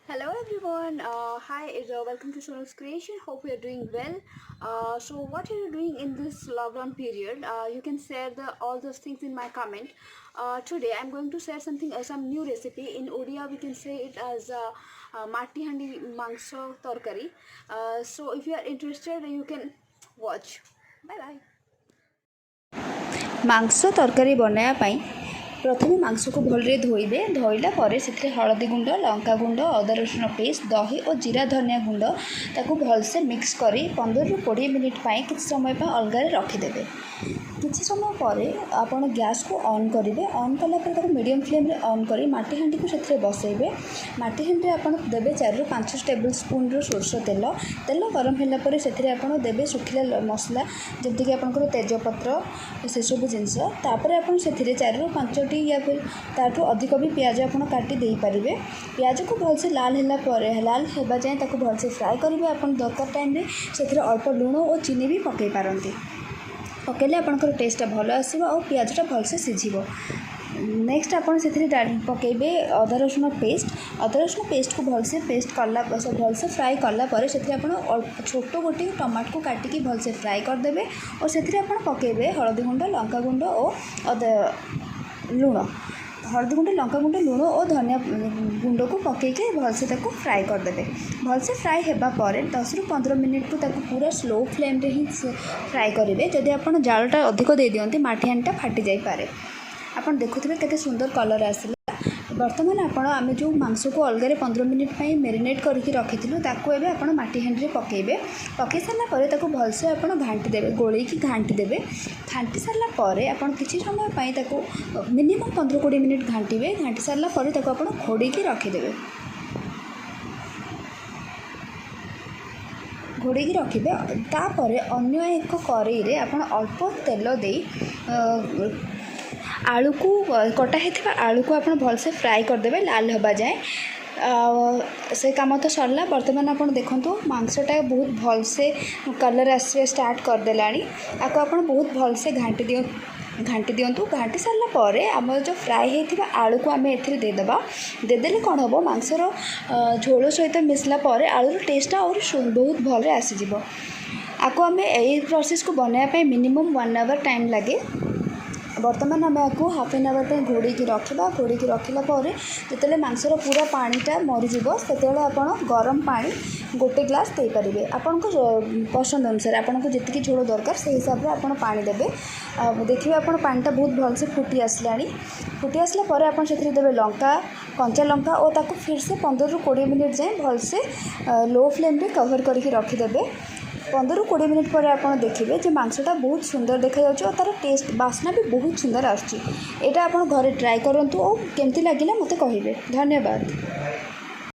Hello everyone. Welcome to Sonal's Creation. Hope you are doing well. So what are you doing in this lockdown period? You can share all those things in my comment. Today I'm going to share some new recipe. In Odia we can say it as Mati Handi Mangso Torkari. So if you are interested, you can watch. Bye bye. ମାଂସ ତରକାରୀ ବନାଇବା ପାଇଁ ପ୍ରଥମେ ମାଂସକୁ ଭଲରେ ଧୋଇବେ। ଧୋଇଲା ପରେ ସେଥିରେ ହଳଦୀ ଗୁଣ୍ଡ, ଲଙ୍କା ଗୁଣ୍ଡ, ଅଦା ରସୁଣ ପେଷ୍ଟ, ଦହି ଓ ଜିରା ଧନିଆ ଗୁଣ୍ଡ ତାକୁ ଭଲସେ ମିକ୍ସ କରି 15ରୁ 20 ମିନିଟ୍ ପାଇଁ କିଛି ସମୟ ପାଇଁ ଅଲଗାରେ ରଖିଦେବେ। କିଛି ସମୟ ପରେ ଆପଣ ଗ୍ୟାସ୍କୁ ଅନ୍ କରିବେ। ଅନ୍ କଲା ପରେ ତାକୁ ମିଡ଼ିୟମ୍ ଫ୍ଲେମ୍ରେ ଅନ୍ କରି ମାଟି ହାଣ୍ଡିକୁ ସେଥିରେ ବସାଇବେ। ମାଟି ହାଣ୍ଡିରେ ଆପଣ ଦେବେ 4ରୁ 5 ଟେବୁଲ୍ ସ୍ପୁନ୍ର ସୋରିଷ ତେଲ। ତେଲ ଗରମ ହେଲା ପରେ ସେଥିରେ ଆପଣ ଦେବେ ଶୁଖିଲା ମସଲା, ଯେମିତିକି ଆପଣଙ୍କର ତେଜପତ୍ର, ସେସବୁ ଜିନିଷ। ତାପରେ ଆପଣ ସେଥିରେ 4ରୁ 5ଟି ୟା ଫିର୍ ତାଠୁ ଅଧିକ ବି ପିଆଜ ଆପଣ କାଟି ଦେଇପାରିବେ। ପିଆଜକୁ ଭଲସେ ଲାଲ ହେଲା ପରେ ଲାଲ ହେବା ଯାଏଁ ତାକୁ ଭଲସେ ଫ୍ରାଏ କରିବେ। ଆପଣ ଦରକାର ଟାଇମ୍ରେ ସେଥିରେ ଅଳ୍ପ ଲୁଣ ଓ ଚିନି ବି ପକାଇ ପାରନ୍ତି। ପକାଇଲେ ଆପଣଙ୍କର ଟେଷ୍ଟଟା ଭଲ ଆସିବ ଆଉ ପିଆଜଟା ଭଲସେ ସିଝିବ। ନେକ୍ସଟ ଆପଣ ସେଥିରେ ପକାଇବେ ଅଦା ରସୁଣ ପେଷ୍ଟ। ଅଦା ରସୁଣ ପେଷ୍ଟକୁ ଭଲସେ ଭଲସେ ଫ୍ରାଏ କଲା ପରେ ସେଥିରେ ଆପଣ ଛୋଟ ଗୋଟିଏ ଟମାଟୋକୁ କାଟିକି ଭଲସେ ଫ୍ରାଏ କରିଦେବେ ଓ ସେଥିରେ ଆପଣ ପକାଇବେ ହଳଦୀ ଗୁଣ୍ଡ, ଲଙ୍କାଗୁଣ୍ଡ ଓ ଲୁଣ। ହଳଦୀ ଗୁଣ୍ଡ, ଲଙ୍କାଗୁଣ୍ଡ, ଲୁଣ ଓ ଧନିଆ ଗୁଣ୍ଡକୁ ପକାଇକି ଭଲସେ ତାକୁ ଫ୍ରାଏ କରିଦେବେ। ଭଲସେ ଫ୍ରାଏ ହେବା ପରେ 10ରୁ 15 ମିନିଟ୍କୁ ତାକୁ ପୁରା ସ୍ଲୋ ଫ୍ଲେମ୍ରେ ହିଁ ଫ୍ରାଏ କରିବେ। ଯଦି ଆପଣ ଜାଳଟା ଅଧିକ ଦେଇଦିଅନ୍ତି ମାଟି ହାଣ୍ଡିଟା ଫାଟି ଯାଇପାରେ। ଆପଣ ଦେଖୁଥିବେ କେତେ ସୁନ୍ଦର କଲର୍ ଆସିଲା। ବର୍ତ୍ତମାନ ଆମେ ଯେଉଁ ମାଂସକୁ ଅଲଗାରେ 15 ମିନିଟ୍ ପାଇଁ ମ୍ୟାରିନେଟ୍ କରିକି ରଖିଥିଲୁ ତାକୁ ଏବେ ଆପଣ ମାଟି ହାଣ୍ଡିରେ ପକାଇବେ। ପକାଇ ସାରିଲା ପରେ ତାକୁ ଭଲସେ ଆପଣ ଘାଣ୍ଟି ଦେବେ, ଗୋଳେଇକି ଘାଣ୍ଟି ଦେବେ। ଘାଣ୍ଟି ସାରିଲା ପରେ ଆପଣ କିଛି ସମୟ ପାଇଁ ତାକୁ ମିନିମମ୍ 15-20 ମିନିଟ୍ ଘାଣ୍ଟିବେ। ଘାଣ୍ଟି ସାରିଲା ପରେ ତାକୁ ଆପଣ ଘୋଡ଼େଇକି ରଖିଦେବେ। ଘୋଡ଼େଇକି ରଖିବେ। ତାପରେ ଅନ୍ୟ ଏକ କଡ଼େଇରେ ଆପଣ ଅଳ୍ପ ତେଲ ଦେଇ ଆଳୁକୁ କଟା ହେଇଥିବା ଆଳୁକୁ ଆପଣ ଭଲସେ ଫ୍ରାଏ କରିଦେବେ ଲାଲ ହେବା ଯାଏଁ। ସେ କାମ ତ ସରିଲା। ବର୍ତ୍ତମାନ ଆପଣ ଦେଖନ୍ତୁ ମାଂସଟା ବହୁତ ଭଲସେ କଲର୍ ଆସିବା ଷ୍ଟାର୍ଟ କରିଦେଲାଣି। ଆକୁ ଆପଣ ବହୁତ ଭଲସେ ଘାଣ୍ଟି ଦିଅନ୍ତୁ। ଘାଣ୍ଟି ସାରିଲା ପରେ ଆମର ଯେଉଁ ଫ୍ରାଏ ହେଇଥିବା ଆଳୁକୁ ଆମେ ଏଥିରେ ଦେଇଦେବା। ଦେଇଦେଲେ କ'ଣ ହେବ, ମାଂସର ଝୋଳ ସହିତ ମିଶିଲା ପରେ ଆଳୁର ଟେଷ୍ଟଟା ଆହୁରି ବହୁତ ଭଲରେ ଆସିଯିବ। ଆକୁ ଆମେ ଏଇ ପ୍ରୋସେସ୍କୁ ବନାଇବା ପାଇଁ ମିନିମମ୍ 1 ଆୱାର୍ ଟାଇମ୍ ଲାଗେ। ବର୍ତ୍ତମାନ ଆମେ ଆକୁ ହାଫ୍ ଆନ୍ ଆୱାର୍ ପାଇଁ ଘୋଡ଼େଇକି ରଖିବା। ଘୋଡ଼େଇକି ରଖିଲା ପରେ ଯେତେବେଳେ ମାଂସର ପୁରା ପାଣିଟା ମରିଯିବ ସେତେବେଳେ ଆପଣ ଗରମ ପାଣି 1 ଗ୍ଲାସ୍ ଦେଇପାରିବେ। ଆପଣଙ୍କ ପସନ୍ଦ ଅନୁସାରେ ଆପଣଙ୍କୁ ଯେତିକି ଝୋଳ ଦରକାର ସେଇ ହିସାବରେ ଆପଣ ପାଣି ଦେବେ। ଦେଖିବେ ଆପଣ ପାଣିଟା ବହୁତ ଭଲସେ ଫୁଟି ଆସିଲାଣି। ଫୁଟି ଆସିଲା ପରେ ଆପଣ ସେଥିରେ ଦେବେ କଞ୍ଚା ଲଙ୍କା ଓ ତାକୁ ଫିର୍ସେ 15ରୁ 20 ମିନିଟ୍ ଯାଏଁ ଭଲସେ ଲୋ ଫ୍ଲେମ୍ରେ କଭର୍ କରିକି ରଖିଦେବେ। 15ରୁ 20 ମିନିଟ୍ ପରେ ଆପଣ ଦେଖିବେ ଯେ ମାଂସଟା ବହୁତ ସୁନ୍ଦର ଦେଖାଯାଉଛି ଓ ତା'ର ଟେଷ୍ଟ ବାସ୍ନା ବି ବହୁତ ସୁନ୍ଦର ଆସୁଛି। ଏଇଟା ଆପଣ ଘରେ ଟ୍ରାଏ କରନ୍ତୁ ଓ କେମିତି ଲାଗିଲା ମୋତେ କହିବେ। ଧନ୍ୟବାଦ।